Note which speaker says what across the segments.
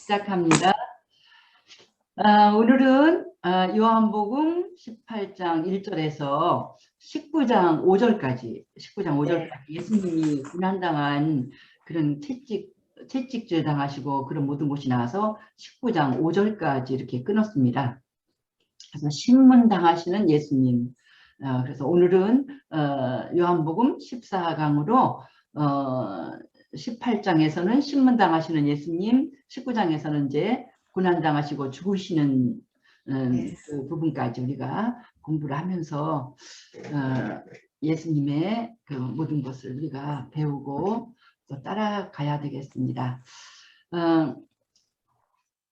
Speaker 1: 시작합니다. 오늘은 요한복음 18장 1절에서 19장 5절까지 예수님이 고난당한 그런 채찍질 당하시고 그런 모든 것이 나와서 19장 5절까지 이렇게 끊었습니다. 그래서 신문 당하시는 예수님. 그래서 오늘은 요한복음 14강으로 18장에서는 신문 당하시는 예수님, 19장에서는 이제 고난 당하시고 죽으시는 그 부분까지 우리가 공부를 하면서 예수님의 그 모든 것을 우리가 배우고 또 따라가야 되겠습니다.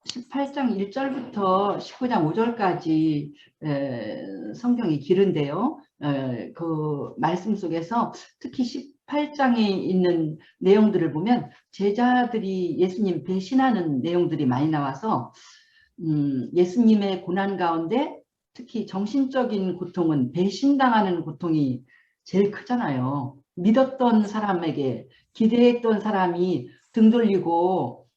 Speaker 1: 18장 1절부터 19장 5절까지 성경이 길은데요. 그 말씀 속에서 특히 18장에 있는 내용들을 보면 제자들이 예수님 배신하는 내용들이 많이 나와서 예수님의 고난 가운데 특히 정신적인 고통은 배신당하는 고통이 제일 크잖아요. 믿었던 사람에게 기대했던 사람이 등 돌리고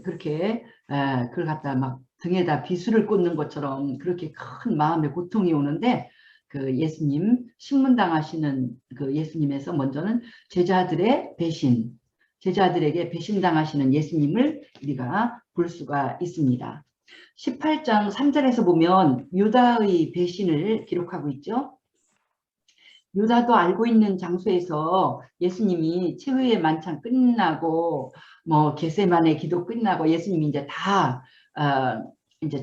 Speaker 1: 그렇게 그걸 갖다 막 등에다 비수를 꽂는 것처럼 그렇게 큰 마음의 고통이 오는데 그 예수님 신문당하시는 그 예수님에서 먼저는 제자들의 배신, 제자들에게 배신당하시는 예수님을 우리가 볼 수가 있습니다. 18장 3절에서 보면 유다의 배신을 기록하고 있죠. 유다도 알고 있는 장소에서 예수님이 최후의 만찬 끝나고 뭐 겟세마네 기도 끝나고 예수님이 이제 다 이제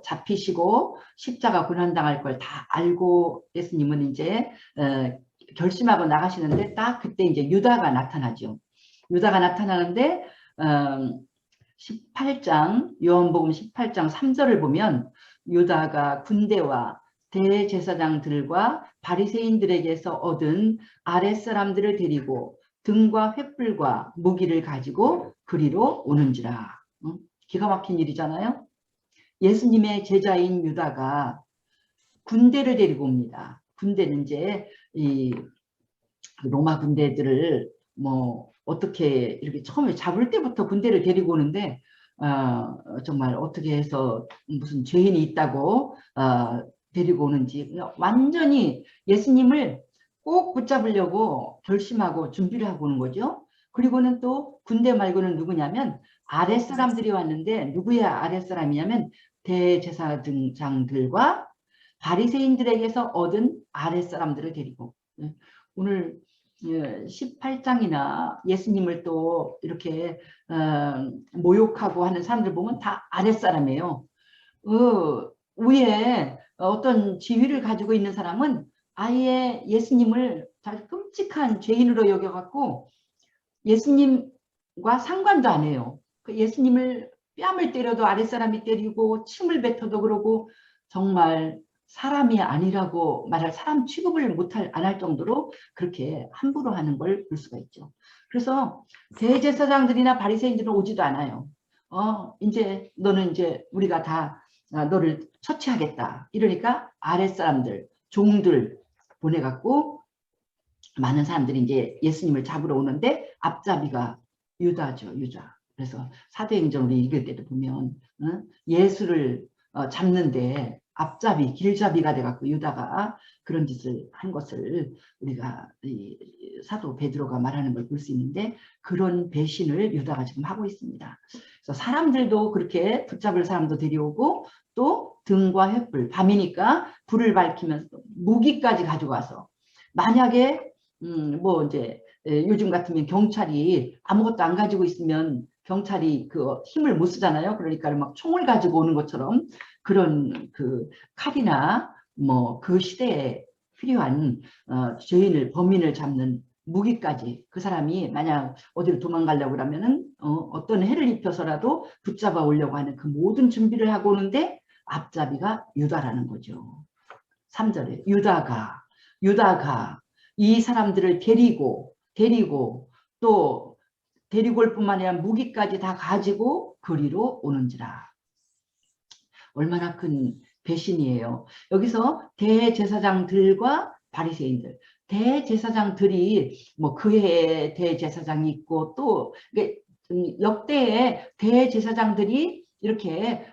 Speaker 1: 잡히시고 십자가 고난당할 걸 다 알고 예수님은 이제 결심하고 나가시는데 딱 그때 이제 유다가 나타나죠. 유다가 나타나는데 18장 요한복음 18장 3절을 보면 유다가 군대와 대제사장들과 바리새인들에게서 얻은 아랫사람들을 데리고 등과 횃불과 무기를 가지고 그리로 오는지라. 기가 막힌 일이잖아요. 예수님의 제자인 유다가 군대를 데리고 옵니다. 군대는 이제 이 로마 군대들을 뭐 어떻게 이렇게 처음에 잡을 때부터 군대를 데리고 오는데 정말 어떻게 해서 무슨 죄인이 있다고 데리고 오는지 완전히 예수님을 꼭 붙잡으려고 결심하고 준비를 하고 오는 거죠. 그리고는 또 군대 말고는 누구냐면 아랫사람들이 왔는데 누구야 아랫사람이냐면 대제사장들과 바리새인들에게서 얻은 아랫사람들을 데리고 오늘 18장이나 예수님을 또 이렇게 모욕하고 하는 사람들 보면 다 아랫사람이에요. 위에 어떤 지위를 가지고 있는 사람은 아예 예수님을 잘 끔찍한 죄인으로 여겨갖고 예수님과 상관도 안 해요. 그 예수님을 뺨을 때려도 아랫사람이 때리고 침을 뱉어도 그러고 정말 사람이 아니라고 말할 사람 취급을 안 할 정도로 그렇게 함부로 하는 걸 볼 수가 있죠. 그래서 대제사장들이나 바리새인들은 오지도 않아요. 이제 너는 이제 우리가 다 너를 처치하겠다. 이러니까 아랫사람들, 종들 보내갖고 많은 사람들이 이제 예수님을 잡으러 오는데 앞잡이가 유다죠, 유다. 그래서 사도행전을 읽을 때도 보면 예수를 잡는데 앞잡이, 길잡이가 돼갖고 유다가 그런 짓을 한 것을 우리가 사도 베드로가 말하는 걸 볼 수 있는데 그런 배신을 유다가 지금 하고 있습니다. 그래서 사람들도 그렇게 붙잡을 사람도 데려오고 또 등과 횃불, 밤이니까 불을 밝히면서 무기까지 가져가서 만약에 뭐 이제 요즘 같으면 경찰이 아무것도 안 가지고 있으면 경찰이 그 힘을 못 쓰잖아요. 그러니까 막 총을 가지고 오는 것처럼 그런 그 칼이나 뭐 그 시대에 필요한 죄인을 범인을 잡는 무기까지 그 사람이 만약 어디로 도망가려고 그러면은 어떤 해를 입혀서라도 붙잡아 오려고 하는 그 모든 준비를 하고 오는데 앞잡이가 유다라는 거죠. 3절에 유다가 이 사람들을 데리고 또 데리고 올 뿐만 아니라 무기까지 다 가지고 그리로 오는지라. 얼마나 큰 배신이에요. 여기서 대제사장들과 바리새인들, 대제사장들이 뭐 그해 대제사장이 있고 또 역대의 대제사장들이 이렇게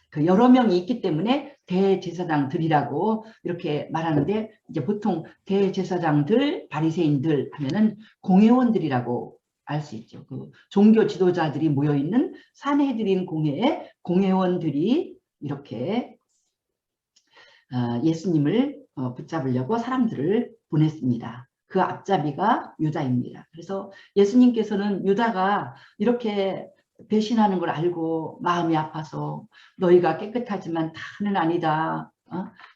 Speaker 1: 그 여러 명이 있기 때문에 대제사장들이라고 이렇게 말하는데, 이제 보통 대제사장들, 바리새인들 하면은 공회원들이라고 알 수 있죠. 그 종교 지도자들이 모여 있는 산헤드린 공회의 공회원들이 이렇게 예수님을 붙잡으려고 사람들을 보냈습니다. 그 앞잡이가 유다입니다. 그래서 예수님께서는 유다가 이렇게 배신하는 걸 알고 마음이 아파서 너희가 깨끗하지만 다는 아니다.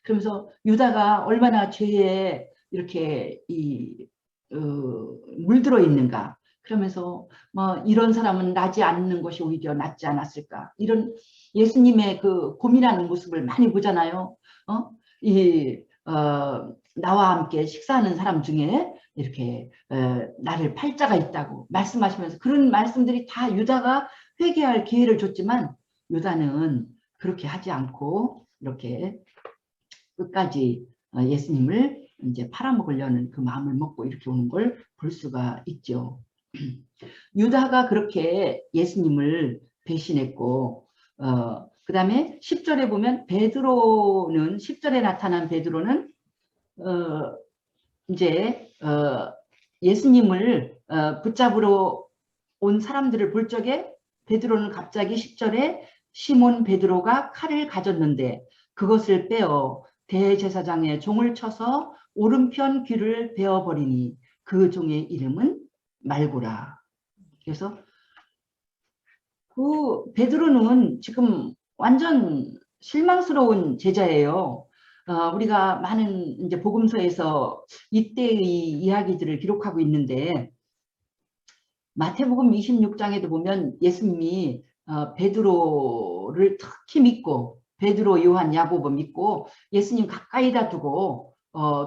Speaker 1: 그러면서 유다가 얼마나 죄에 이렇게 물들어 있는가. 그러면서 뭐 이런 사람은 나지 않는 것이 오히려 낫지 않았을까. 이런 예수님의 그 고민하는 모습을 많이 보잖아요. 나와 함께 식사하는 사람 중에 이렇게 나를 팔자가 있다고 말씀하시면서, 그런 말씀들이 다 유다가 회개할 기회를 줬지만 유다는 그렇게 하지 않고 이렇게 끝까지 예수님을 이제 팔아먹으려는 그 마음을 먹고 이렇게 오는 걸 볼 수가 있죠. 유다가 그렇게 예수님을 배신했고, 그 다음에 10절에 보면 베드로는, 10절에 나타난 베드로는 이제 예수님을 붙잡으러 온 사람들을 볼 적에 베드로는 갑자기 10절에 시몬 베드로가 칼을 가졌는데 그것을 빼어 대제사장의 종을 쳐서 오른편 귀를 베어버리니 그 종의 이름은 말고라. 그래서 그 베드로는 지금 완전 실망스러운 제자예요. 우리가 많은 이제 복음서에서 이때의 이야기들을 기록하고 있는데, 마태복음 26장에도 보면 예수님이 베드로를 특히 믿고, 베드로, 요한, 야고보 믿고 예수님 가까이다 두고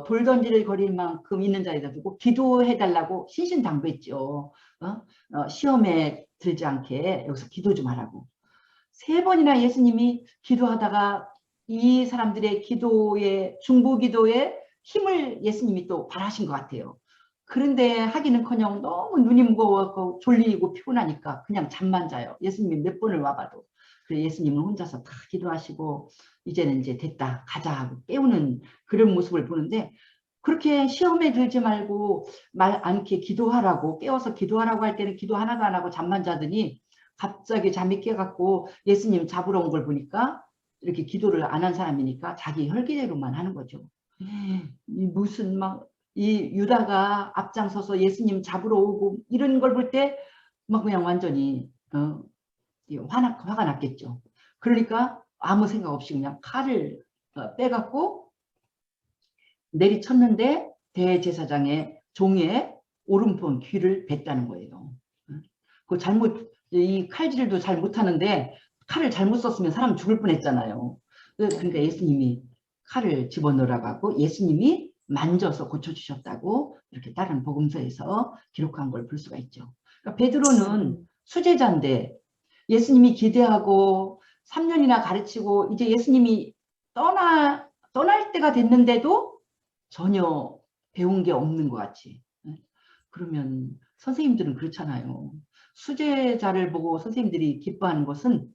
Speaker 1: 돌 던질 거릴 만큼 있는 자리다 두고 기도해달라고 신신당부했죠. 시험에 들지 않게 여기서 기도 좀 하라고. 3번이나 예수님이 기도하다가 이 사람들의 기도에, 중보기도에 힘을 예수님이 또 바라신 것 같아요. 그런데 하기는커녕 너무 눈이 무거워서 졸리고 피곤하니까 그냥 잠만 자요. 예수님이 몇 번을 와봐도. 그래서 예수님은 혼자서 다 기도하시고 이제는 이제 됐다 가자 하고 깨우는 그런 모습을 보는데, 그렇게 시험에 들지 말고 말 않게 기도하라고, 깨워서 기도하라고 할 때는 기도 하나도 안 하고 잠만 자더니 갑자기 잠이 깨갖고 예수님 잡으러 온 걸 보니까 이렇게 기도를 안 한 사람이니까 자기 혈기대로만 하는 거죠. 무슨 막 이 유다가 앞장서서 예수님 잡으러 오고 이런 걸 볼 때 막 그냥 완전히 화가 났겠죠. 그러니까 아무 생각 없이 그냥 칼을 빼갖고 내리쳤는데 대제사장의 종의 오른편 귀를 뱉다는 거예요. 그 잘못, 이 칼질도 잘 못하는데 칼을 잘못 썼으면 사람 죽을 뻔했잖아요. 그러니까 예수님이 칼을 집어넣으라고 예수님이 만져서 고쳐주셨다고 이렇게 다른 복음서에서 기록한 걸 볼 수가 있죠. 그러니까 베드로는 수제자인데 예수님이 기대하고 3년이나 가르치고 이제 예수님이 떠날 때가 됐는데도 전혀 배운 게 없는 것 같이. 그러면 선생님들은 그렇잖아요. 수제자를 보고 선생님들이 기뻐하는 것은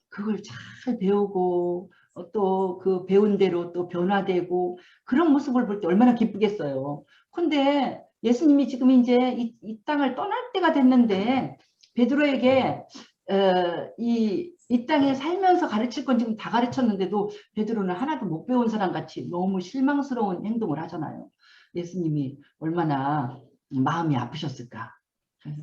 Speaker 1: 그걸 잘 배우고 또 그 배운 대로 또 변화되고 그런 모습을 볼 때 얼마나 기쁘겠어요. 근데 예수님이 지금 이제 이 땅을 떠날 때가 됐는데 베드로에게 이 땅에 살면서 가르칠 건 지금 다 가르쳤는데도 베드로는 하나도 못 배운 사람 같이 너무 실망스러운 행동을 하잖아요. 예수님이 얼마나 마음이 아프셨을까.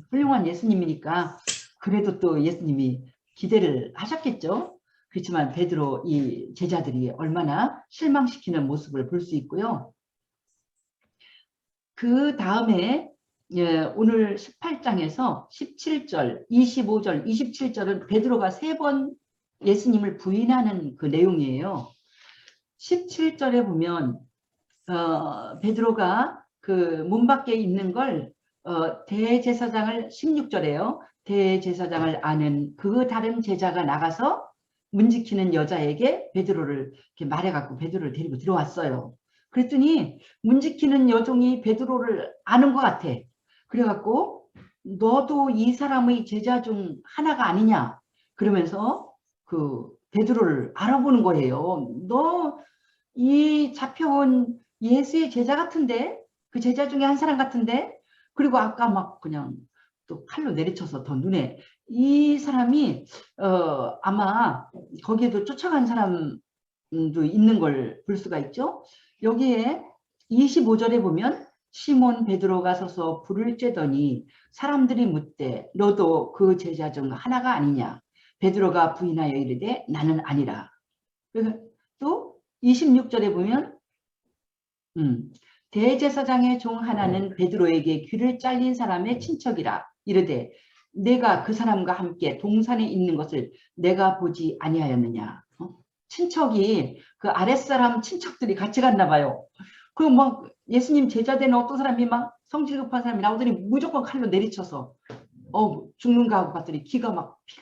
Speaker 1: 훌륭한 예수님이니까 그래도 또 예수님이 기대를 하셨겠죠. 그렇지만 베드로 이 제자들이 얼마나 실망시키는 모습을 볼 수 있고요. 그 다음에 오늘 18장에서 17절, 25절, 27절은 베드로가 3번 예수님을 부인하는 그 내용이에요. 17절에 보면 베드로가 그 문 밖에 있는 걸 대제사장을 16절에요. 대제사장을 아는 그 다른 제자가 나가서 문 지키는 여자에게 베드로를 이렇게 말해갖고 베드로를 데리고 들어왔어요. 그랬더니 문 지키는 여종이 베드로를 아는 것 같아. 그래갖고 너도 이 사람의 제자 중 하나가 아니냐? 그러면서 그 베드로를 알아보는 거예요. 너 이 잡혀온 예수의 제자 같은데? 그 제자 중에 한 사람 같은데? 그리고 아까 막 그냥 또 칼로 내리쳐서 더 눈에 이 사람이 아마 거기에도 쫓아간 사람도 있는 걸 볼 수가 있죠. 여기에 25절에 보면 시몬 베드로가 서서 불을 쬐더니 사람들이 묻되 너도 그 제자 중 하나가 아니냐? 베드로가 부인하여 이르되 나는 아니라. 또 26절에 보면 대제사장의 종 하나는 베드로에게 귀를 잘린 사람의 친척이라 이르되 내가 그 사람과 함께 동산에 있는 것을 내가 보지 아니하였느냐. 친척이 그 아랫사람 친척들이 같이 갔나 봐요. 그 막 예수님 제자 되는 어떤 사람이 막 성질 급한 사람이 나오더니 무조건 칼로 내리쳐서 죽는가 하고 봤더니 피가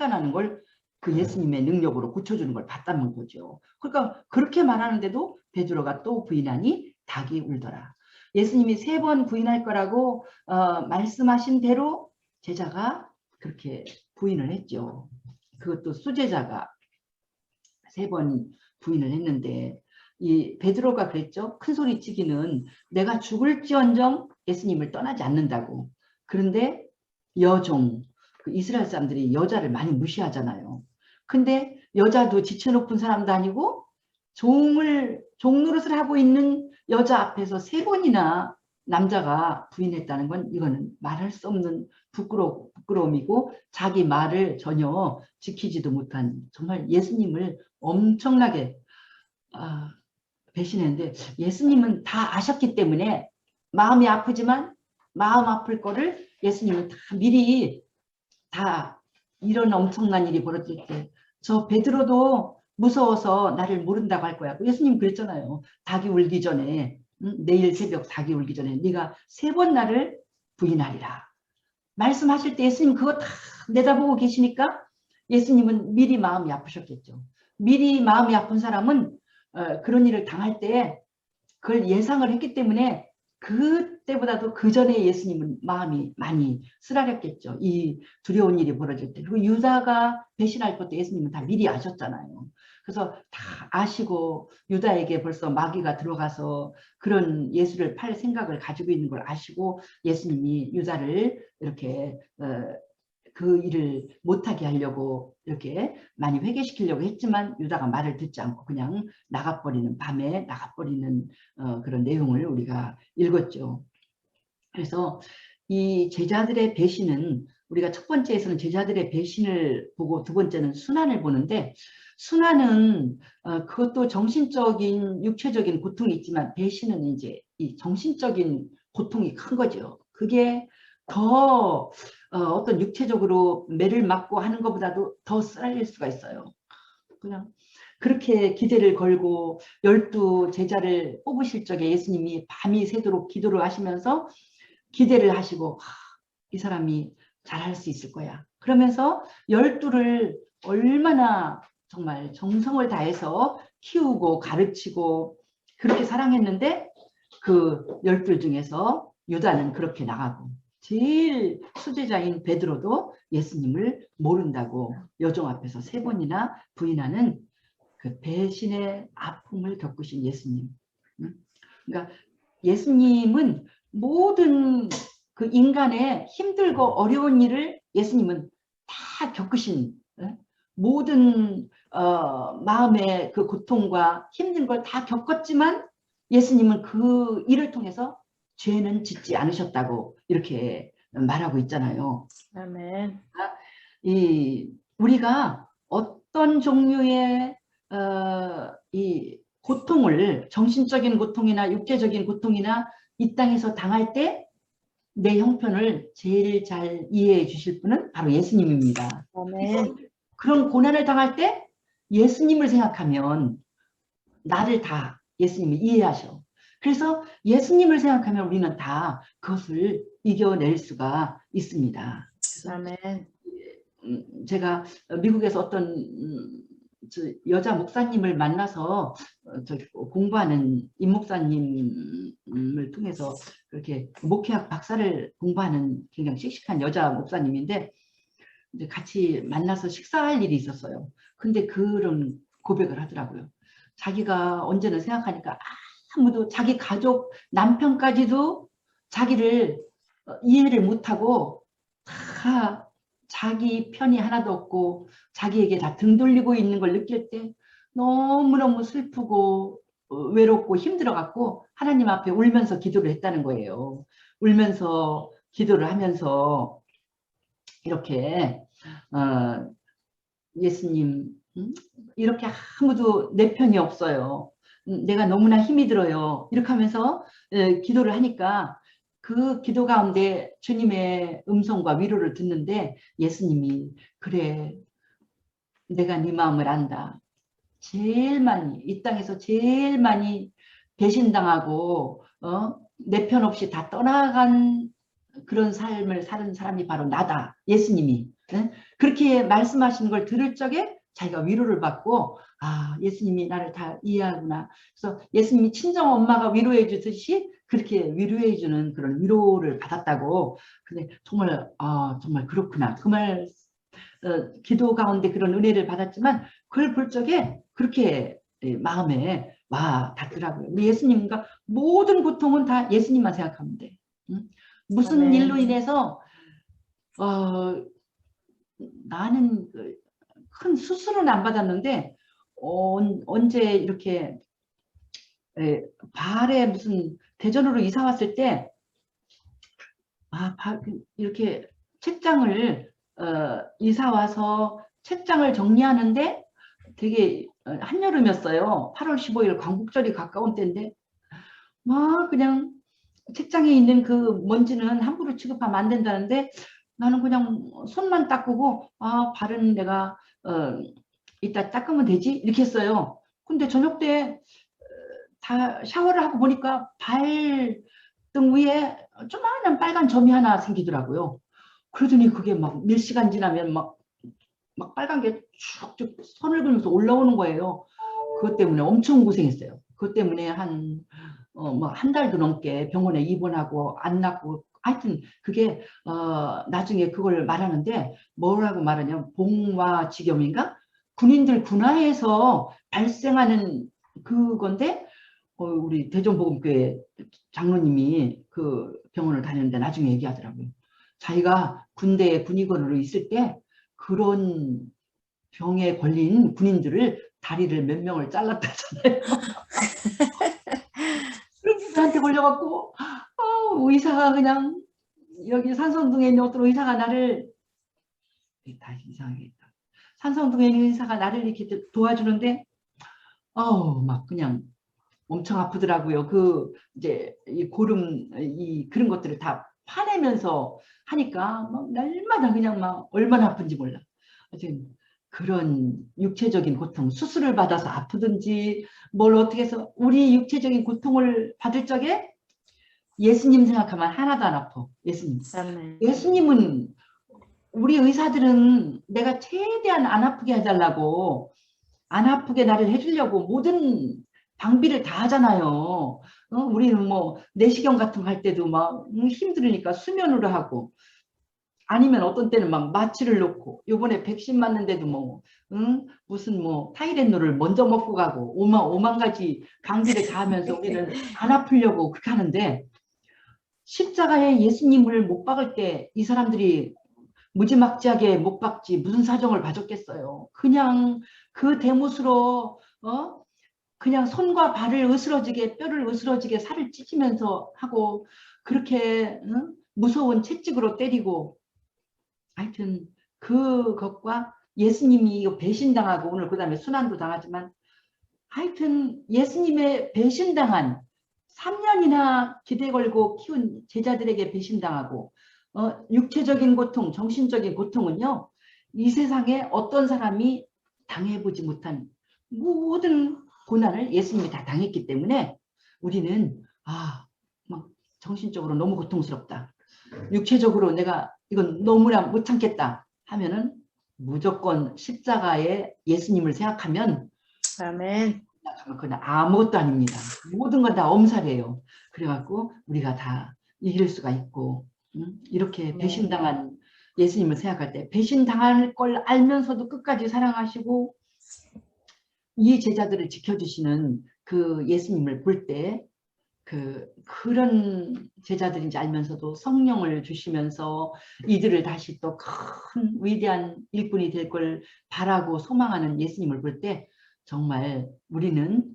Speaker 1: 나는 걸 그 예수님의 능력으로 고쳐주는 걸 봤다는 거죠. 그러니까 그렇게 말하는데도 베드로가 또 부인하니 닭이 울더라. 예수님이 3번 부인할 거라고 말씀하신 대로 제자가 그렇게 부인을 했죠. 그것도 수제자가 3번 부인을 했는데 이 베드로가 그랬죠. 큰 소리 치기는 내가 죽을지언정 예수님을 떠나지 않는다고. 그런데 여종, 그 이스라엘 사람들이 여자를 많이 무시하잖아요. 근데 여자도 지쳐높은 사람도 아니고 종 노릇을 하고 있는 여자 앞에서 3번이나 남자가 부인했다는 건 이거는 말할 수 없는 부끄러움이고 자기 말을 전혀 지키지도 못한 정말 예수님을 엄청나게 배신했는데 예수님은 다 아셨기 때문에 마음이 아프지만 마음 아플 거를 예수님은 다 미리 다 이런 엄청난 일이 벌어질 때 저 베드로도 무서워서 나를 모른다고 할 거야. 예수님 그랬잖아요. 닭이 울기 전에 내일 새벽 닭이 울기 전에 네가 3번 나를 부인하리라. 말씀하실 때 예수님 그거 다 내다보고 계시니까 예수님은 미리 마음이 아프셨겠죠. 미리 마음이 아픈 사람은 그런 일을 당할 때 그걸 예상을 했기 때문에 그때보다도 그 전에 예수님은 마음이 많이 쓰라렸겠죠. 이 두려운 일이 벌어질 때. 그리고 유다가 배신할 것도 예수님은 다 미리 아셨잖아요. 그래서 다 아시고 유다에게 벌써 마귀가 들어가서 그런 예수를 팔 생각을 가지고 있는 걸 아시고 예수님이 유다를 이렇게 그 일을 못하게 하려고 이렇게 많이 회개시키려고 했지만 유다가 말을 듣지 않고 그냥 나가버리는 밤에 나가버리는 그런 내용을 우리가 읽었죠. 그래서 이 제자들의 배신은 우리가 첫 번째에서는 제자들의 배신을 보고 두 번째는 순환을 보는데 순환은 그것도 정신적인 육체적인 고통이 있지만 배신은 이제 이 정신적인 고통이 큰 거죠. 그게 더 어떤 육체적으로 매를 맞고 하는 것보다도 더 쓰라릴 수가 있어요. 그냥 그렇게 기대를 걸고 12 제자를 뽑으실 적에 예수님이 밤이 새도록 기도를 하시면서 기대를 하시고 이 사람이 잘할 수 있을 거야. 그러면서 12를 얼마나 정말 정성을 다해서 키우고 가르치고 그렇게 사랑했는데 그 12 중에서 유다는 그렇게 나가고 제일 수제자인 베드로도 예수님을 모른다고 여종 앞에서 3번이나 부인하는 그 배신의 아픔을 겪으신 예수님. 그러니까 예수님은 모든 그 인간의 힘들고 어려운 일을 예수님은 다 겪으신 모든 마음의 그 고통과 힘든 걸 다 겪었지만 예수님은 그 일을 통해서 죄는 짓지 않으셨다고 이렇게 말하고 있잖아요.
Speaker 2: 아멘.
Speaker 1: 우리가 어떤 종류의 이 고통을 정신적인 고통이나 육체적인 고통이나 이 땅에서 당할 때 내 형편을 제일 잘 이해해 주실 분은 바로 예수님입니다.
Speaker 2: 아멘.
Speaker 1: 그런 고난을 당할 때 예수님을 생각하면 나를 다 예수님이 이해하셔. 그래서 예수님을 생각하면 우리는 다 그것을 이겨낼 수가 있습니다.
Speaker 2: 아멘.
Speaker 1: 제가 미국에서 어떤 여자 목사님을 만나서 공부하는 임 목사님을 통해서 그렇게 목회학 박사를 공부하는 굉장히 씩씩한 여자 목사님인데 이제 같이 만나서 식사할 일이 있었어요. 근데 그런 고백을 하더라고요. 자기가 언제나 생각하니까 아무도 자기 가족 남편까지도 자기를 이해를 못하고 다 자기 편이 하나도 없고 자기에게 다 등 돌리고 있는 걸 느낄 때 너무너무 슬프고 외롭고 힘들어갖고 하나님 앞에 울면서 기도를 했다는 거예요. 울면서 기도를 하면서 이렇게 예수님 이렇게 아무도 내 편이 없어요. 내가 너무나 힘이 들어요. 이렇게 하면서 기도를 하니까 그 기도 가운데 주님의 음성과 위로를 듣는데 예수님이 그래 내가 네 마음을 안다. 제일 많이 이 땅에서 제일 많이 배신당하고 내 편 없이 다 떠나간 그런 삶을 사는 사람이 바로 나다. 예수님이 그렇게 말씀하시는 걸 들을 적에 자기가 위로를 받고 아 예수님이 나를 다 이해하구나. 그래서 예수님이 친정 엄마가 위로해 주듯이 그렇게 위로해 주는 그런 위로를 받았다고. 근데 정말 정말 그렇구나. 그 말 기도 가운데 그런 은혜를 받았지만 그걸 볼 적에 그렇게 마음에 와 닿더라고요. 예수님과 모든 고통은 다 예수님만 생각하면 돼. 무슨 일로 인해서 나는 큰 수술은 안 받았는데 언제 이렇게 발에 무슨 대전으로 이사 왔을 때 이렇게 책장을 이사 와서 책장을 정리하는데 되게 한여름이었어요. 8월 15일 광복절이 가까운 때인데 막 그냥 책장에 있는 그 먼지는 함부로 취급하면 안 된다는데 나는 그냥 손만 닦고 발은 내가 이따 닦으면 되지 이렇게 했어요. 근데 저녁 때 다 샤워를 하고 보니까 발등 위에 조그마한 빨간 점이 하나 생기더라고요. 그러더니 그게 막 몇 시간 지나면 막 빨간 게 쭉쭉 선을 그으면서 올라오는 거예요. 그것 때문에 엄청 고생했어요. 그것 때문에 한 달도 넘게 병원에 입원하고 안 낫고 하여튼 그게 나중에 그걸 말하는데 뭐라고 말하냐면 봉화지겸인가? 군인들 군화에서 발생하는 그건데 우리 대전복음교회 장로님이 그 병원을 다녔는데 나중에 얘기하더라고요. 자기가 군대에 군의관으로 있을 때 그런 병에 걸린 군인들을 다리를 몇 명을 잘랐다잖아요. 그한테 걸려갖고 의사가 그냥 여기 산성동에 있는 어떤 의사가 나를 다 이상하겠다. 산성동에 있는 의사가 나를 이렇게 도와주는데 막 그냥 엄청 아프더라고요. 이제 이 고름 그런 것들을 다 파내면서 하니까 막 날마다 그냥 막 얼마나 아픈지 몰라. 하여튼 그런 육체적인 고통, 수술을 받아서 아프든지 뭘 어떻게 해서 우리 육체적인 고통을 받을 적에 예수님 생각하면 하나도 안 아파. 예수님. 예수님은 우리 의사들은 내가 최대한 안 아프게 해달라고 안 아프게 나를 해주려고 모든 방비를 다 하잖아요. 우리는 뭐 내시경 같은 거 할 때도 막 힘들으니까 수면으로 하고 아니면 어떤 때는 막 마취를 놓고 요번에 백신 맞는데도 무슨 타이레놀을 먼저 먹고 가고 오만 가지 방비를 다 하면서 우리는 안 아프려고 그렇게 하는데 십자가에 예수님을 못 박을 때 이 사람들이 무지막지하게 못 박지 무슨 사정을 봐줬겠어요. 그냥 그 대못으로 그냥 손과 발을 으스러지게 뼈를 으스러지게 살을 찢으면서 하고 그렇게 무서운 채찍으로 때리고 하여튼 그것과 예수님이 이거 배신당하고 오늘 그 다음에 순환도 당하지만 하여튼 예수님의 배신당한 3년이나 기대 걸고 키운 제자들에게 배신당하고 육체적인 고통, 정신적인 고통은요. 이 세상에 어떤 사람이 당해보지 못한 모든 고난을 예수님이 다 당했기 때문에 우리는 막 정신적으로 너무 고통스럽다. 육체적으로 내가 이건 너무나 못 참겠다 하면은 무조건 십자가에 예수님을 생각하면
Speaker 2: 아멘.
Speaker 1: 그건 아무것도 아닙니다. 모든 건 다 엄살이에요. 그래갖고 우리가 다 이길 수가 있고 이렇게 배신당한 예수님을 생각할 때 배신당할 걸 알면서도 끝까지 사랑하시고 이 제자들을 지켜주시는 그 예수님을 볼 때 그런 제자들인지 알면서도 성령을 주시면서 이들을 다시 또 큰 위대한 일꾼이 될 걸 바라고 소망하는 예수님을 볼 때 정말 우리는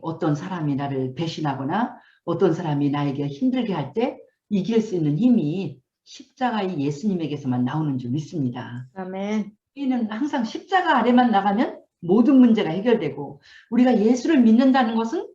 Speaker 1: 어떤 사람이 나를 배신하거나 어떤 사람이 나에게 힘들게 할 때 이길 수 있는 힘이 십자가의 예수님에게서만 나오는 줄 믿습니다.
Speaker 2: 아멘.
Speaker 1: 우리는 항상 십자가 아래만 나가면 모든 문제가 해결되고 우리가 예수를 믿는다는 것은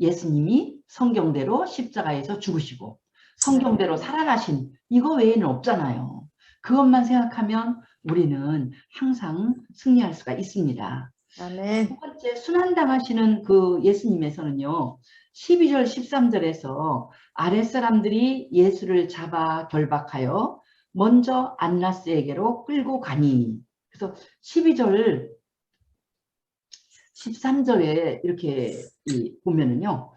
Speaker 1: 예수님이 성경대로 십자가에서 죽으시고 성경대로 살아가신 이거 외에는 없잖아요. 그것만 생각하면 우리는 항상 승리할 수가 있습니다.
Speaker 2: 아멘.
Speaker 1: 두 번째 순환당하시는 그 예수님에서는요. 12절 13절에서 아랫사람들이 예수를 잡아 결박하여 먼저 안나스에게로 끌고 가니 그래서 12절 13절에 이렇게 보면은요.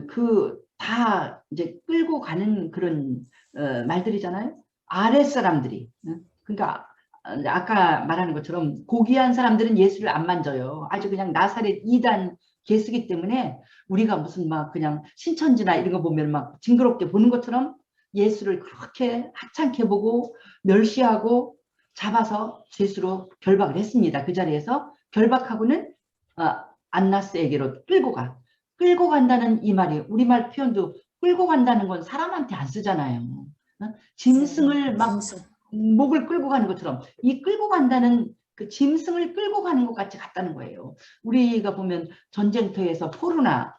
Speaker 1: 그 다 이제 끌고 가는 그런 말들이잖아요. 아랫사람들이. 그러니까 아까 말하는 것처럼 고귀한 사람들은 예수를 안 만져요. 아주 그냥 나사렛 이단 개수기 때문에 우리가 무슨 막 그냥 신천지나 이런 거 보면 막 징그럽게 보는 것처럼 예수를 그렇게 하찮게 보고 멸시하고 잡아서 죄수로 결박을 했습니다. 그 자리에서 결박하고는 안나스에게로 끌고 가. 끌고 간다는 이 말이 우리말 표현도 끌고 간다는 건 사람한테 안 쓰잖아요. 짐승을 막 목을 끌고 가는 것처럼 이 끌고 간다는 그 짐승을 끌고 가는 것 같이 같다는 거예요. 우리가 보면 전쟁터에서 포로나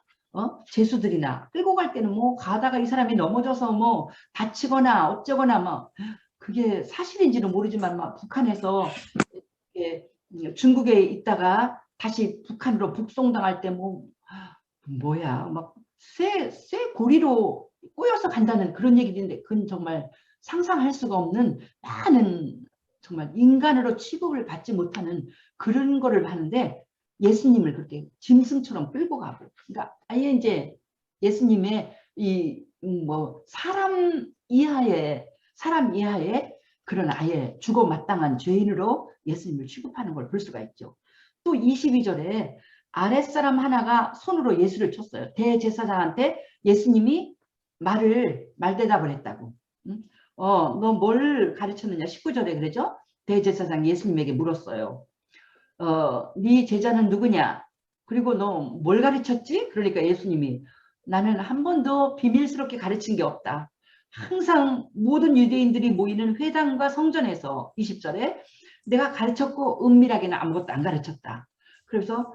Speaker 1: 죄수들이나 끌고 갈 때는 뭐 가다가 이 사람이 넘어져서 뭐 다치거나 어쩌거나 뭐 그게 사실인지는 모르지만 막 북한에서 중국에 있다가 다시 북한으로 북송당할 때 뭐야 막 쇠 고리로 꼬여서 간다는 그런 얘기인데 그건 정말 상상할 수가 없는 많은 정말 인간으로 취급을 받지 못하는 그런 거를 하는데 예수님을 그렇게 짐승처럼 끌고 가고 그러니까 아예 이제 예수님의 이 뭐 사람 이하의 그런 아예 죽어 마땅한 죄인으로 예수님을 취급하는 걸 볼 수가 있죠. 또 22절에 아랫사람 하나가 손으로 예수를 쳤어요. 대제사장한테 예수님이 말대답을 했다고. 너 뭘 가르쳤느냐? 19절에 그러죠? 대제사장 예수님에게 물었어요. 네 제자는 누구냐? 그리고 너 뭘 가르쳤지? 그러니까 예수님이 나는 한 번도 비밀스럽게 가르친 게 없다. 항상 모든 유대인들이 모이는 회당과 성전에서 20절에 내가 가르쳤고 은밀하게는 아무것도 안 가르쳤다. 그래서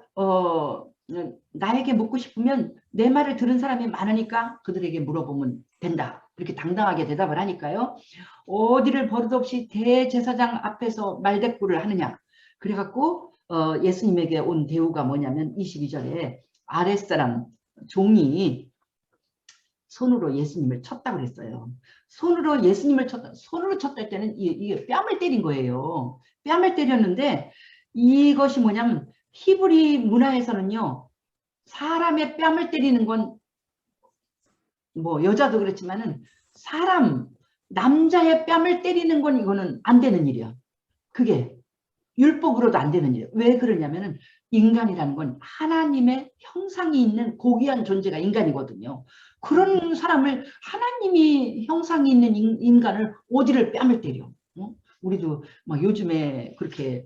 Speaker 1: 나에게 묻고 싶으면 내 말을 들은 사람이 많으니까 그들에게 물어보면 된다. 이렇게 당당하게 대답을 하니까요. 어디를 버릇없이 대제사장 앞에서 말대꾸를 하느냐. 그래갖고 예수님에게 온 대우가 뭐냐면 22절에 아랫사람 종이 손으로 예수님을 쳤다고 그랬어요. 손으로 예수님을 쳤다. 손으로 쳤다 할 때는 이게 뺨을 때린 거예요. 뺨을 때렸는데 이것이 뭐냐면 히브리 문화에서는요. 사람의 뺨을 때리는 건 뭐 여자도 그렇지만은 남자의 뺨을 때리는 건 이거는 안 되는 일이야. 그게 율법으로도 안 되는 일이에요. 왜 그러냐면은 인간이라는 건 하나님의 형상이 있는 고귀한 존재가 인간이거든요. 그런 사람을 하나님이 형상이 있는 인간을 어디를 뺨을 때려. 우리도 막 요즘에 그렇게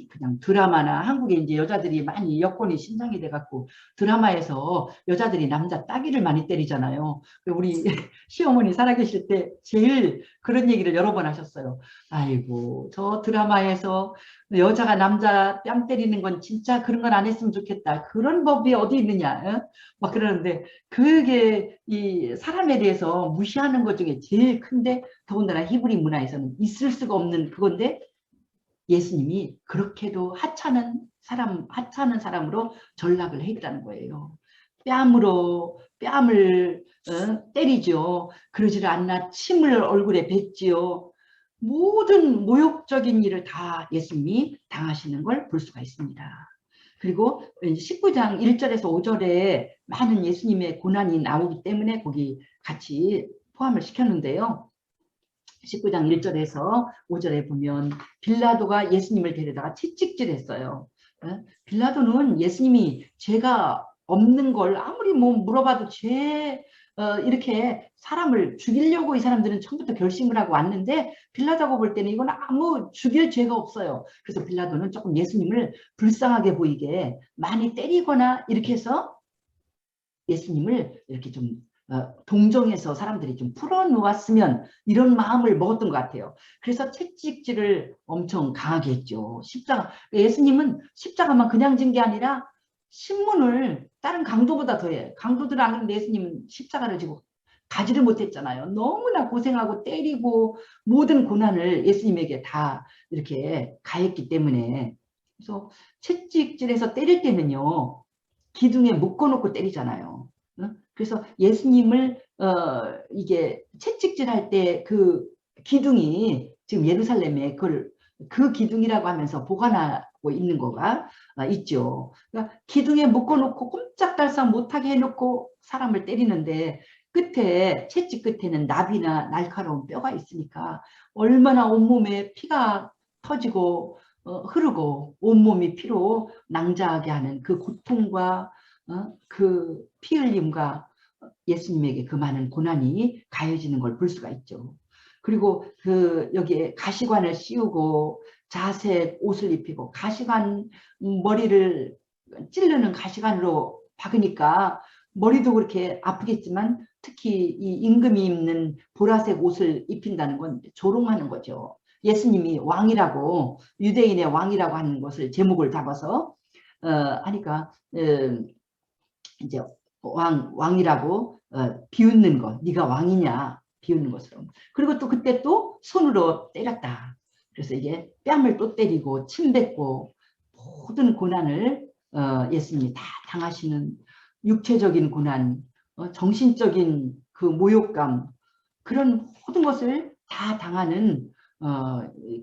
Speaker 1: 그냥 드라마나 한국에 이제 여자들이 많이 여건이 신장이 돼갖고 드라마에서 여자들이 남자 따귀를 많이 때리잖아요. 우리 시어머니 살아계실 때 제일 그런 얘기를 여러 번 하셨어요. 아이고 저 드라마에서 여자가 남자 뺨 때리는 건 진짜 그런 건 안 했으면 좋겠다. 그런 법이 어디 있느냐. 막 그러는데 그게 이 사람에 대해서 무시하는 것 중에 제일 큰데 더군다나 히브리 문화에서는 있을 수가 없는 그건데 예수님이 그렇게도 하찮은 사람으로 전락을 했다는 거예요. 뺨을 때리죠. 그러지를 않나 침을 얼굴에 뱉지요. 모든 모욕적인 일을 다 예수님이 당하시는 걸 볼 수가 있습니다. 그리고 19장 1절에서 5절에 많은 예수님의 고난이 나오기 때문에 거기 같이 포함을 시켰는데요. 19장 1절에서 5절에 보면 빌라도가 예수님을 데려다가 채찍질했어요. 빌라도는 예수님이 죄가 없는 걸 아무리 뭐 물어봐도 이렇게 사람을 죽이려고 이 사람들은 처음부터 결심을 하고 왔는데 빌라도가 볼 때는 이건 아무 죽일 죄가 없어요. 그래서 빌라도는 조금 예수님을 불쌍하게 보이게 많이 때리거나 이렇게 해서 예수님을 이렇게 좀 동정해서 사람들이 좀 풀어놓았으면 이런 마음을 먹었던 것 같아요. 그래서 채찍질을 엄청 강하게 했죠. 십자가. 예수님은 십자가만 그냥 진 게 아니라 신문을 다른 강도보다 더해. 강도들은 안 그런데 예수님은 십자가를 지고 가지를 못했잖아요. 너무나 고생하고 때리고 모든 고난을 예수님에게 다 이렇게 가했기 때문에. 그래서 채찍질해서 때릴 때는요. 기둥에 묶어놓고 때리잖아요. 그래서 예수님을 이게 채찍질 할 때 그 기둥이 지금 예루살렘에 그 기둥이라고 하면서 보관하고 있는 거가 있죠. 그러니까 기둥에 묶어놓고 꼼짝달싹 못하게 해놓고 사람을 때리는데 끝에 채찍 끝에는 나비나 날카로운 뼈가 있으니까 얼마나 온몸에 피가 터지고 흐르고 온몸이 피로 낭자하게 하는 그 고통과 그 피 흘림과 예수님에게 그 많은 고난이 가해지는 걸 볼 수가 있죠. 그리고 여기에 가시관을 씌우고 자색 옷을 입히고 가시관 머리를 찌르는 가시관으로 박으니까 머리도 그렇게 아프겠지만 특히 이 임금이 입는 보라색 옷을 입힌다는 건 조롱하는 거죠. 예수님이 왕이라고 유대인의 왕이라고 하는 것을 제목을 잡아서 하니까 이제 왕이라고 비웃는 거. 네가 왕이냐 비웃는 것으로. 그리고 또 그때 또 손으로 때렸다. 그래서 이게 뺨을 또 때리고 침 뱉고 모든 고난을 예수님이 다 당하시는 육체적인 고난, 정신적인 그 모욕감 그런 모든 것을 다 당하는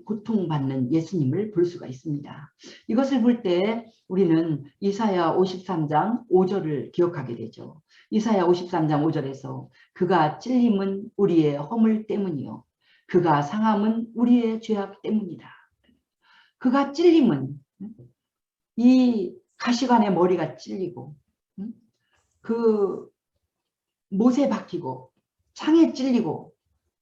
Speaker 1: 고통받는 예수님을 볼 수가 있습니다. 이것을 볼 때 우리는 이사야 53장 5절을 기억하게 되죠. 이사야 53장 5절에서 그가 찔림은 우리의 허물 때문이요 그가 상함은 우리의 죄악 때문이다. 그가 찔림은 이 가시관의 머리가 찔리고 그 못에 박히고 창에 찔리고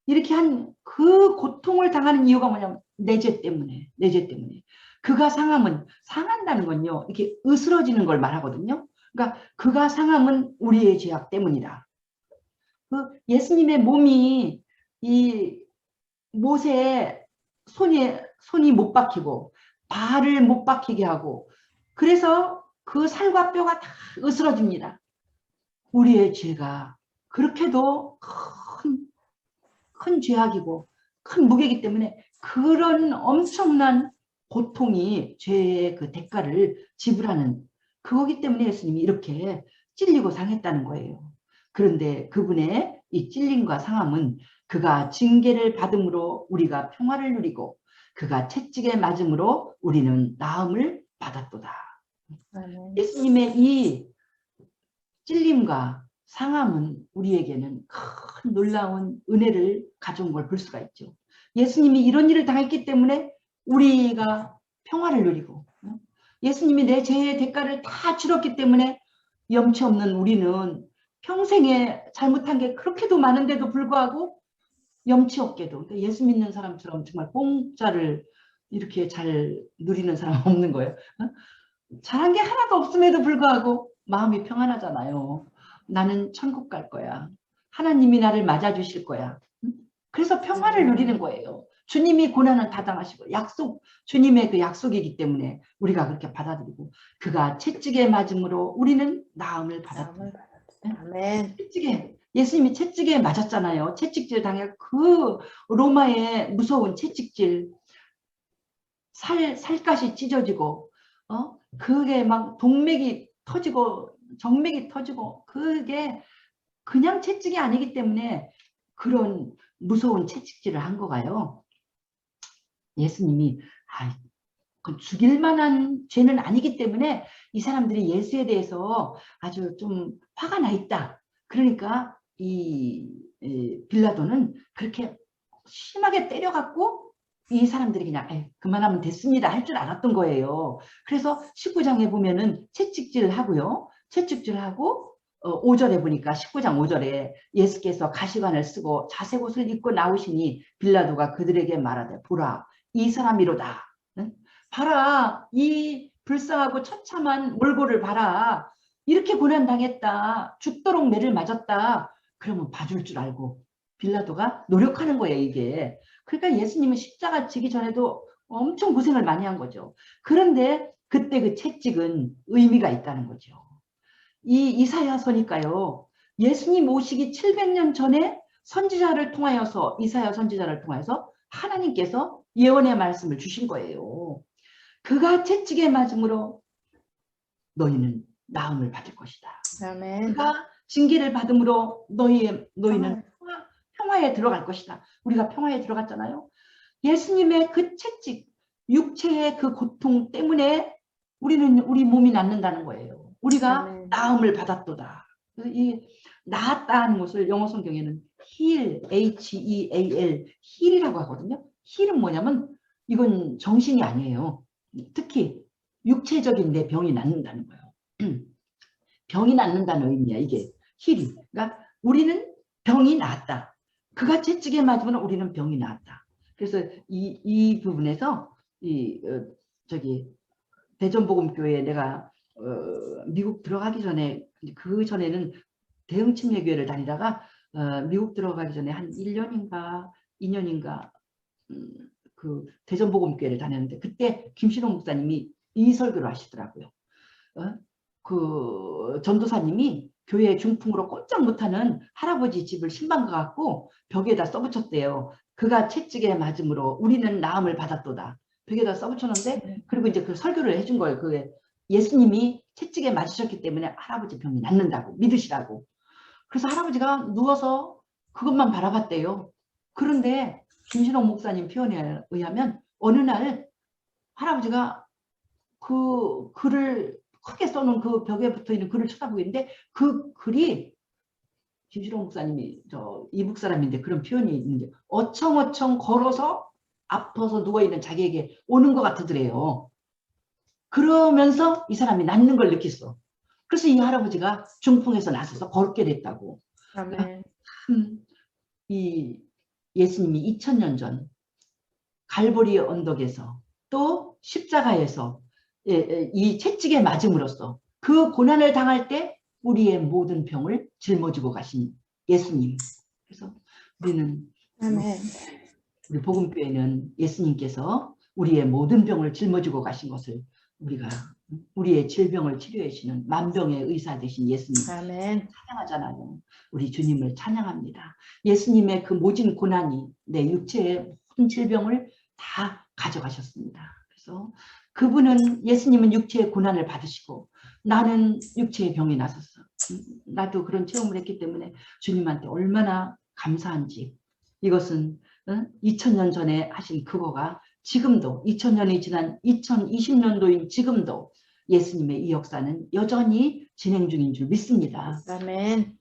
Speaker 1: 이렇게 한 그 고통을 당하는 이유가 뭐냐면 내 죄 때문에, 내 죄 때문에. 그가 상함은, 상한다는 건요, 이렇게 으스러지는 걸 말하거든요. 그러니까 그가 상함은 우리의 죄악 때문이다. 그 예수님의 몸이 이 못에 손이 못 박히고 발을 못 박히게 하고 그래서 그 살과 뼈가 다 으스러집니다. 우리의 죄가 그렇게도 큰 죄악이고 큰 무게이기 때문에 그런 엄청난 고통이 죄의 그 대가를 지불하는 그거기 때문에 예수님이 이렇게 찔리고 상했다는 거예요. 그런데 그분의 이 찔림과 상함은 그가 징계를 받음으로 우리가 평화를 누리고 그가 채찍에 맞음으로 우리는 나음을 받았도다. 예수님의 이 찔림과 상함은 우리에게는 큰 놀라운 은혜를 가져온 걸 볼 수가 있죠. 예수님이 이런 일을 당했기 때문에 우리가 평화를 누리고 예수님이 내 죄의 대가를 다 치렀기 때문에 염치 없는 우리는 평생에 잘못한 게 그렇게도 많은데도 불구하고 염치 없게도 그러니까 예수 믿는 사람처럼 정말 공짜를 이렇게 잘 누리는 사람 없는 거예요. 잘한 게 하나도 없음에도 불구하고 마음이 평안하잖아요. 나는 천국 갈 거야. 하나님이 나를 맞아주실 거야. 그래서 평화를 누리는 거예요. 주님이 고난을 다 당하시고 주님의 그 약속이기 때문에 우리가 그렇게 받아들이고 그가 채찍에 맞음으로 우리는 나음을 받았다.
Speaker 2: 아멘.
Speaker 1: 예수님이 채찍에 맞았잖아요. 채찍질 당해 그 로마의 무서운 채찍질 살갗이 찢어지고 그게 막 동맥이 터지고 정맥이 터지고 그게 그냥 채찍이 아니기 때문에 그런 무서운 채찍질을 한 거가요. 예수님이 그 죽일 만한 죄는 아니기 때문에 이 사람들이 예수에 대해서 아주 좀 화가 나 있다. 그러니까 빌라도는 그렇게 심하게 때려갖고 이 사람들이 그냥 그만하면 됐습니다 할 줄 알았던 거예요. 그래서 19장에 보면은 채찍질 하고요. 채찍질 하고 5절에 보니까 19장 5절에 예수께서 가시관을 쓰고 자색 옷을 입고 나오시니 빌라도가 그들에게 말하되 보라 이 사람이로다. 응? 봐라 이 불쌍하고 처참한 몰골을 봐라. 이렇게 고난당했다. 죽도록 매를 맞았다. 그러면 봐줄 줄 알고 빌라도가 노력하는 거예요 이게. 그러니까 예수님은 십자가 지기 전에도 엄청 고생을 많이 한 거죠. 그런데 그때 그 채찍은 의미가 있다는 거죠. 이 이사야서니까요. 예수님 오시기 700년 전에 선지자를 통하여서 이사야 선지자를 통하여서 하나님께서 예언의 말씀을 주신 거예요. 그가 채찍에 맞음으로 너희는 나음을 받을 것이다.
Speaker 2: 아멘.
Speaker 1: 그가 징계를 받음으로 너희는 평화에 들어갈 것이다. 우리가 평화에 들어갔잖아요. 예수님의 그 채찍, 육체의 그 고통 때문에 우리 몸이 낫는다는 거예요. 우리가 나음을 받았도다. 이 나았다는 것을 영어 성경에는 heal, H-E-A-L, heal이라고 하거든요. heal은 뭐냐면 이건 정신이 아니에요. 특히 육체적인 내 병이 낫는다는 거예요. 병이 낫는다는 의미야 이게 heal이. 그러니까 우리는 병이 나았다. 그가 채찍에 맞으면 우리는 병이 나았다. 그래서 이 부분에서 대전복음교회에 내가 미국 들어가기 전에 그 전에는 대형 침례교회를 다니다가 미국 들어가기 전에 한 1년인가 2년인가 그 대전복음교회를 다녔는데 그때 김신호 목사님이 이 설교를 하시더라고요. 그 전도사님이 교회 중풍으로 꼼짝 못하는 할아버지 집을 신방 가갖고 벽에다 써붙였대요. 그가 채찍에 맞음으로 우리는 나음을 받았도다. 벽에다 써붙였는데 그리고 이제 그 설교를 해준 거예요. 그 예수님이 채찍에 맞으셨기 때문에 할아버지 병이 낫는다고 믿으시라고. 그래서 할아버지가 누워서 그것만 바라봤대요. 그런데 김신옥 목사님 표현에 의하면 어느 날 할아버지가 그 글을 크게 써놓은 그 벽에 붙어있는 글을 쳐다보고 있는데 그 글이 김신옥 목사님이 이북 사람인데 그런 표현이 있는데 어청어청 걸어서 아파서 누워있는 자기에게 오는 것 같으더래요. 그러면서 이 사람이 낫는 걸 느꼈어. 그래서 이 할아버지가 중풍에서 나서서 걷게 됐다고.
Speaker 2: 아멘.
Speaker 1: 이 예수님이 2000년 전 갈보리 언덕에서 또 십자가에서 이 채찍에 맞음으로써 그 고난을 당할 때 우리의 모든 병을 짊어지고 가신 예수님. 그래서 우리는
Speaker 2: 아멘.
Speaker 1: 우리 복음교회는 예수님께서 우리의 모든 병을 짊어지고 가신 것을 우리가 우리의 질병을 치료해 주시는 만병의 의사 되신 예수님
Speaker 2: 아멘.
Speaker 1: 찬양하잖아요. 우리 주님을 찬양합니다. 예수님의 그 모진 고난이 내 육체의 모든 질병을 다 가져가셨습니다. 그래서 그분은 예수님은 육체의 고난을 받으시고 나는 육체의 병이 나섰어. 나도 그런 체험을 했기 때문에 주님한테 얼마나 감사한지. 이것은 2000년 전에 하신 그거가 지금도 2000년이 지난 2020년도인 지금도 예수님의 이 역사는 여전히 진행 중인 줄 믿습니다.
Speaker 2: 아멘.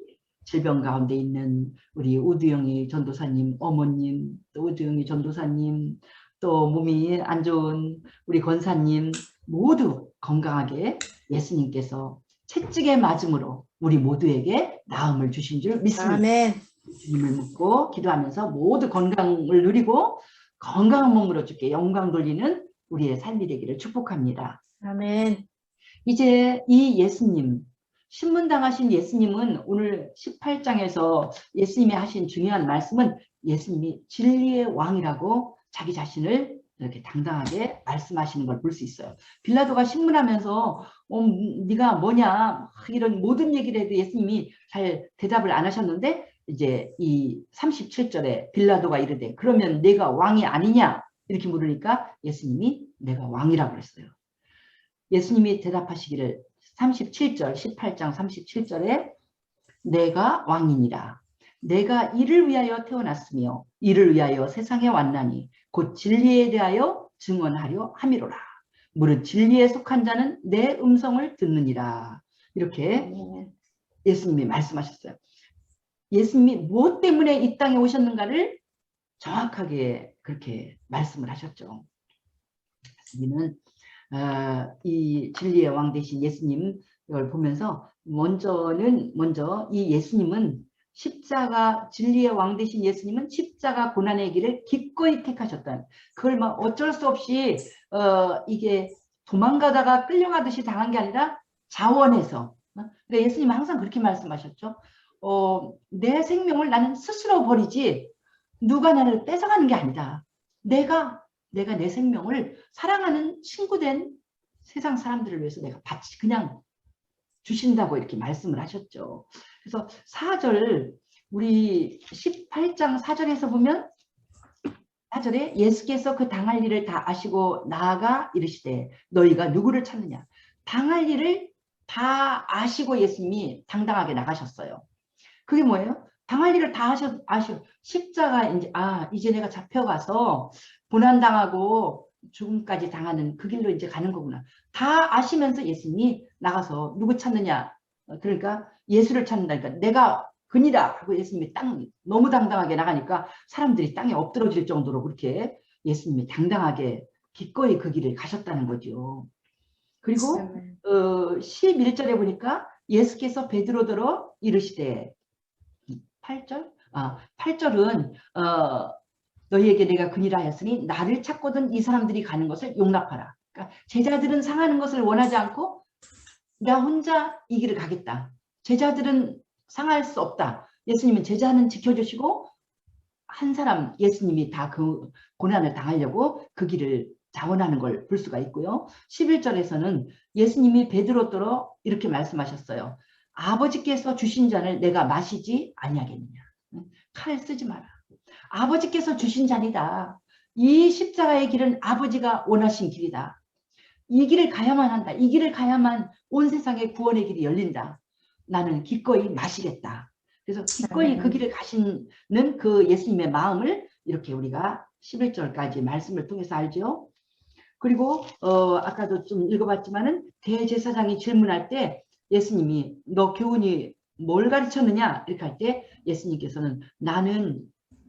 Speaker 1: 질병 가운데 있는 우리 우두영이 전도사님 어머님, 또 우두영이 전도사님, 또 몸이 안 좋은 우리 권사님 모두 건강하게 예수님께서 채찍에 맞음으로 우리 모두에게 나음을 주신 줄 믿습니다.
Speaker 2: 아멘.
Speaker 1: 주님을 믿고 기도하면서 모두 건강을 누리고 건강한 몸으로 주께 영광 돌리는 우리의 삶이 되기를 축복합니다.
Speaker 2: 아멘.
Speaker 1: 이제 이 예수님, 신문당하신 예수님은 오늘 18장에서 예수님이 하신 중요한 말씀은 예수님이 진리의 왕이라고 자기 자신을 이렇게 당당하게 말씀하시는 걸 볼 수 있어요. 빌라도가 신문하면서 네가 뭐냐 이런 모든 얘기를 해도 예수님이 잘 대답을 안 하셨는데 이제 이 37절에 빌라도가 이르되 그러면 내가 왕이 아니냐 이렇게 물으니까 예수님이 내가 왕이라고 그랬어요. 예수님이 대답하시기를 37절 18장 37절에 내가 왕이니라 내가 이를 위하여 태어났으며 이를 위하여 세상에 왔나니 곧 진리에 대하여 증언하려 함이로라. 무릇 진리에 속한 자는 내 음성을 듣느니라. 이렇게
Speaker 2: 아멘.
Speaker 1: 예수님이 말씀하셨어요. 예수님이 무엇 때문에 이 땅에 오셨는가를 정확하게 그렇게 말씀을 하셨죠. 우리는 이 진리의 왕 되신 예수님 이걸 보면서 먼저 이 예수님은 십자가, 진리의 왕 되신 예수님은 십자가 고난의 길을 기꺼이 택하셨다. 그걸 막 어쩔 수 없이 이게 도망가다가 끌려가듯이 당한 게 아니라 자원해서. 그러니까 예수님은 항상 그렇게 말씀하셨죠. 내 생명을 나는 스스로 버리지 누가 나를 뺏어가는 게 아니다. 내가 내 생명을 사랑하는 친구된 세상 사람들을 위해서 내가 그냥 주신다고 이렇게 말씀을 하셨죠. 그래서 4절, 우리 18장 4절에서 보면 4절에 예수께서 그 당할 일을 다 아시고 나아가 이르시되 너희가 누구를 찾느냐. 당할 일을 다 아시고 예수님이 당당하게 나가셨어요. 그게 뭐예요? 당할 일을 다 아셔. 십자가 이제 내가 잡혀가서 고난당하고 죽음까지 당하는 그 길로 이제 가는 거구나. 다 아시면서 예수님이 나가서 누구 찾느냐. 그러니까 예수를 찾는다니까 내가 그니라 하고 예수님이 너무 당당하게 나가니까 사람들이 땅에 엎드러질 정도로 그렇게 예수님이 당당하게 기꺼이 그 길을 가셨다는 거죠. 그리고 11절에 보니까 예수께서 베드로더러 이르시되 8절? 8절은 너희에게 내가 그니라 하였으니 나를 찾거든 이 사람들이 가는 것을 용납하라. 그러니까 제자들은 상하는 것을 원하지 않고 나 혼자 이 길을 가겠다. 제자들은 상할 수 없다. 예수님은 제자는 지켜주시고 한 사람 예수님이 다 그 고난을 당하려고 그 길을 자원하는 걸 볼 수가 있고요. 11절에서는 예수님이 베드로더러 이렇게 말씀하셨어요. 아버지께서 주신 잔을 내가 마시지 아니하겠느냐. 칼 쓰지 마라. 아버지께서 주신 잔이다. 이 십자가의 길은 아버지가 원하신 길이다. 이 길을 가야만 한다. 이 길을 가야만 온 세상의 구원의 길이 열린다. 나는 기꺼이 마시겠다. 그래서 기꺼이 그 길을 가시는 그 예수님의 마음을 이렇게 우리가 11절까지 말씀을 통해서 알죠. 그리고 아까도 좀 읽어봤지만은 대제사장이 질문할 때 예수님이 너 교훈이 뭘 가르쳤느냐 이렇게 할 때 예수님께서는 나는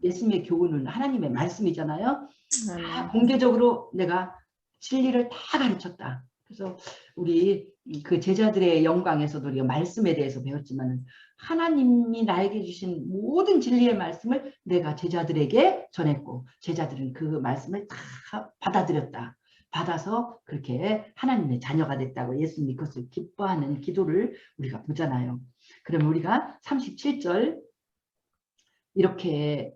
Speaker 1: 예수님의 교훈은 하나님의 말씀이잖아요. 다 공개적으로 내가 진리를 다 가르쳤다. 그래서 우리 그 제자들의 영광에서도 우리가 말씀에 대해서 배웠지만은 하나님이 나에게 주신 모든 진리의 말씀을 내가 제자들에게 전했고 제자들은 그 말씀을 다 받아들였다. 받아서 그렇게 하나님의 자녀가 됐다고 예수님이 그것을 기뻐하는 기도를 우리가 보잖아요. 그러면 우리가 37절 이렇게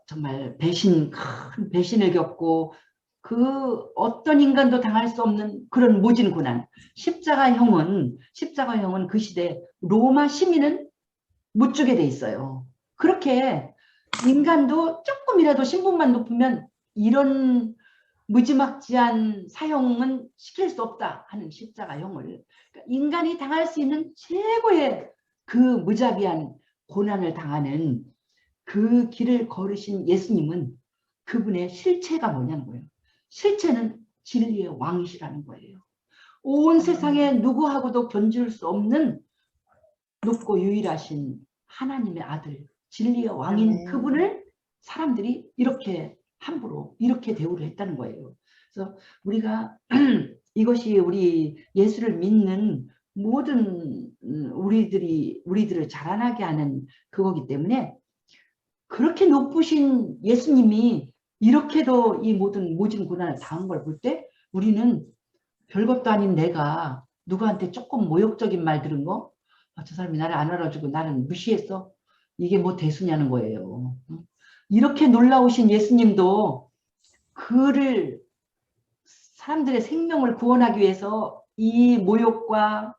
Speaker 1: 정말 큰 배신을 겪고 그 어떤 인간도 당할 수 없는 그런 모진 고난. 십자가형은 그 시대 로마 시민은 못 주게 돼 있어요. 그렇게 인간도 조금이라도 신분만 높으면 이런 무지막지한 사형은 시킬 수 없다 하는 십자가형을 그러니까 인간이 당할 수 있는 최고의 그 무자비한 고난을 당하는 그 길을 걸으신 예수님은 그분의 실체가 뭐냐는 거예요. 실체는 진리의 왕이시라는 거예요. 온 세상에 누구하고도 견줄 수 없는 높고 유일하신 하나님의 아들 진리의 왕인 그분을 사람들이 이렇게 함부로 이렇게 대우를 했다는 거예요. 그래서 우리가 이것이 우리 예수를 믿는 모든 우리들을 자라나게 하는 그거기 때문에 그렇게 높으신 예수님이 이렇게도 이 모든 모진 고난을 당한 걸 볼 때 우리는 별것도 아닌 내가 누구한테 조금 모욕적인 말 들은 거 저 사람이 나를 안 알아주고 나는 무시했어. 이게 뭐 대수냐는 거예요. 이렇게 놀라우신 예수님도 그를 사람들의 생명을 구원하기 위해서 이 모욕과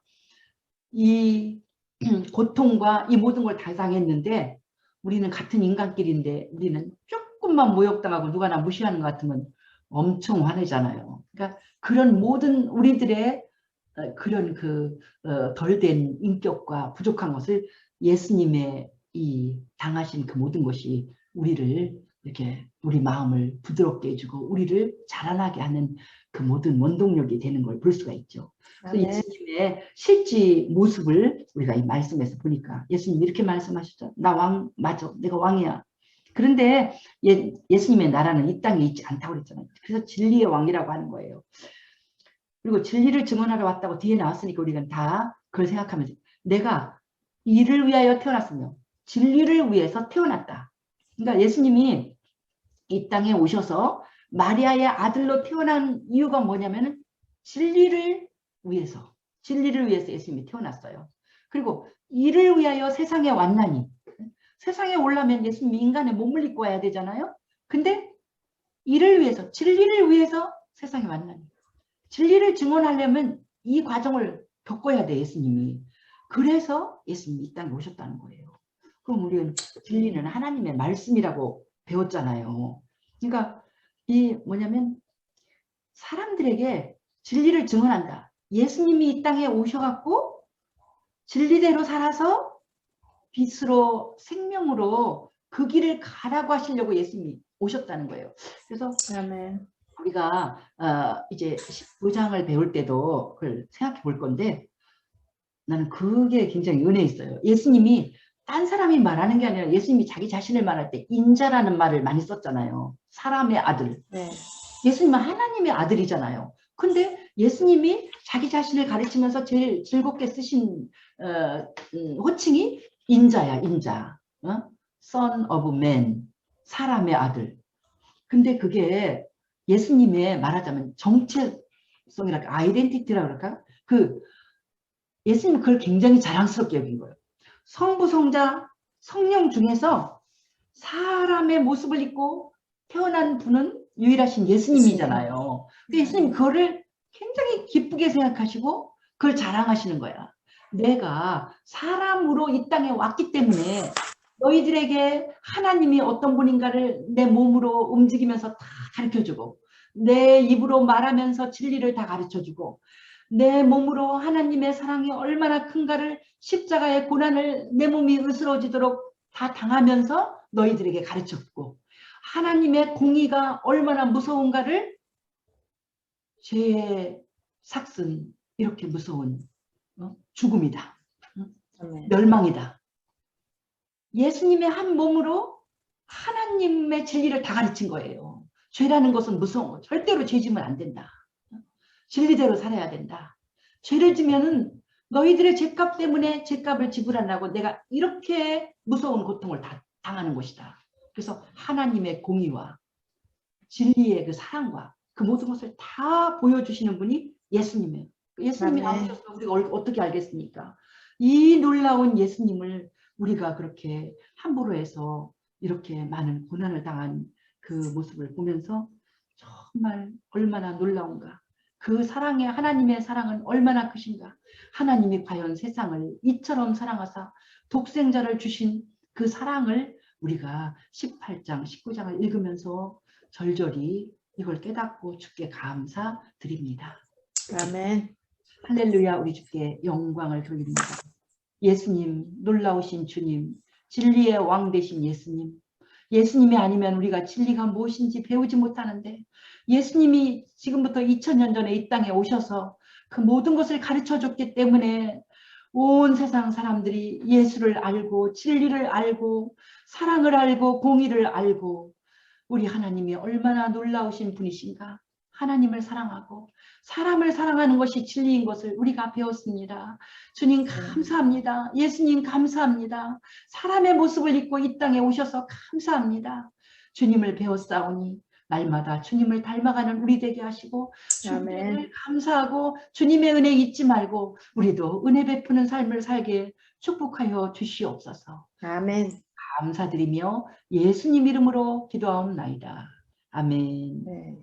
Speaker 1: 이 고통과 이 모든 걸 다 당했는데 우리는 같은 인간끼리인데 우리는 조금만 모욕당하고 누가 나 무시하는 것 같으면 엄청 화내잖아요. 그러니까 그런 모든 우리들의 그런 덜된 인격과 부족한 것을 예수님의 이 당하신 그 모든 것이 우리를 이렇게 우리 마음을 부드럽게 해주고 우리를 자라나게 하는 그 모든 원동력이 되는 걸 볼 수가 있죠. 그래서
Speaker 2: 아멘.
Speaker 1: 예수님의 실제 모습을 우리가 이 말씀에서 보니까 예수님 이렇게 말씀하시죠. 나 왕 맞아. 내가 왕이야. 그런데 예수님의 나라는 이 땅에 있지 않다고 그랬잖아요. 그래서 진리의 왕이라고 하는 거예요. 그리고 진리를 증언하러 왔다고 뒤에 나왔으니까 우리가 다 그걸 생각하면서 내가 이를 위하여 태어났으며 진리를 위해서 태어났다. 그러니까 예수님이 이 땅에 오셔서 마리아의 아들로 태어난 이유가 뭐냐면은 진리를 위해서 예수님이 태어났어요. 그리고 이를 위하여 세상에 왔나니 세상에 오려면 예수님이 인간의 몸을 입고 와야 되잖아요. 근데 이를 위해서 진리를 위해서 세상에 왔나니 진리를 증언하려면 이 과정을 겪어야 돼 예수님이. 그래서 예수님이 이 땅에 오셨다는 거예요. 그럼 우리는 진리는 하나님의 말씀이라고 배웠잖아요. 그러니까 이 뭐냐면 사람들에게 진리를 증언한다. 예수님이 이 땅에 오셔갖고 진리대로 살아서 빛으로 생명으로 그 길을 가라고 하시려고 예수님이 오셨다는 거예요. 그래서
Speaker 2: 아멘.
Speaker 1: 우리가 이제 19장을 배울 때도 그걸 생각해 볼 건데 나는 그게 굉장히 은혜 있어요. 예수님이 딴 사람이 말하는 게 아니라 예수님이 자기 자신을 말할 때 인자라는 말을 많이 썼잖아요. 사람의 아들.
Speaker 2: 네.
Speaker 1: 예수님은 하나님의 아들이잖아요. 근데 예수님이 자기 자신을 가르치면서 제일 즐겁게 쓰신 호칭이 인자야, 인자. Son of Man, 사람의 아들. 근데 그게 예수님의 말하자면 정체성이랄까, 아이덴티티라고 그럴까? 예수님은 그걸 굉장히 자랑스럽게 여긴 거예요. 성부, 성자, 성령 중에서 사람의 모습을 입고 태어난 분은 유일하신 예수님이잖아요. 근데 예수님 그거를 굉장히 기쁘게 생각하시고 그걸 자랑하시는 거야. 내가 사람으로 이 땅에 왔기 때문에 너희들에게 하나님이 어떤 분인가를 내 몸으로 움직이면서 다 가르쳐주고 내 입으로 말하면서 진리를 다 가르쳐주고 내 몸으로 하나님의 사랑이 얼마나 큰가를 십자가의 고난을 내 몸이 으스러지도록 다 당하면서 너희들에게 가르쳤고 하나님의 공의가 얼마나 무서운가를 죄의 삭슨 이렇게 무서운 죽음이다.
Speaker 2: 아멘.
Speaker 1: 멸망이다. 예수님의 한 몸으로 하나님의 진리를 다 가르친 거예요. 죄라는 것은 무서운 거. 절대로 죄 지면 안 된다. 진리대로 살아야 된다. 죄를 지면은 너희들의 죄값 때문에 죄값을 지불하려고 내가 이렇게 무서운 고통을 다 당하는 것이다. 그래서 하나님의 공의와 진리의 그 사랑과 그 모든 것을 다 보여주시는 분이 예수님이에요. 예수님이 나오셔서 우리가 어떻게 알겠습니까? 이 놀라운 예수님을 우리가 그렇게 함부로 해서 이렇게 많은 고난을 당한 그 모습을 보면서 정말 얼마나 놀라운가. 그 사랑의 하나님의 사랑은 얼마나 크신가. 하나님이 과연 세상을 이처럼 사랑하사 독생자를 주신 그 사랑을 우리가 18장, 19장을 읽으면서 절절히 이걸 깨닫고 주께 감사드립니다.
Speaker 2: 아멘.
Speaker 1: 할렐루야. 우리 주께 영광을 돌립니다. 예수님, 놀라우신 주님, 진리의 왕 되신 예수님, 예수님이 아니면 우리가 진리가 무엇인지 배우지 못하는데 예수님이 지금부터 2000년 전에 이 땅에 오셔서 그 모든 것을 가르쳐줬기 때문에 온 세상 사람들이 예수를 알고 진리를 알고 사랑을 알고 공의를 알고 우리 하나님이 얼마나 놀라우신 분이신가. 하나님을 사랑하고 사람을 사랑하는 것이 진리인 것을 우리가 배웠습니다. 주님 감사합니다. 예수님 감사합니다. 사람의 모습을 입고 이 땅에 오셔서 감사합니다. 주님을 배웠사오니 날마다 주님을 닮아가는 우리 되게 하시고 주님을 감사하고 주님의 은혜 잊지 말고 우리도 은혜 베푸는 삶을 살게 축복하여 주시옵소서.
Speaker 2: 아멘.
Speaker 1: 감사드리며 예수님 이름으로 기도하옵나이다. 아멘.
Speaker 2: 네.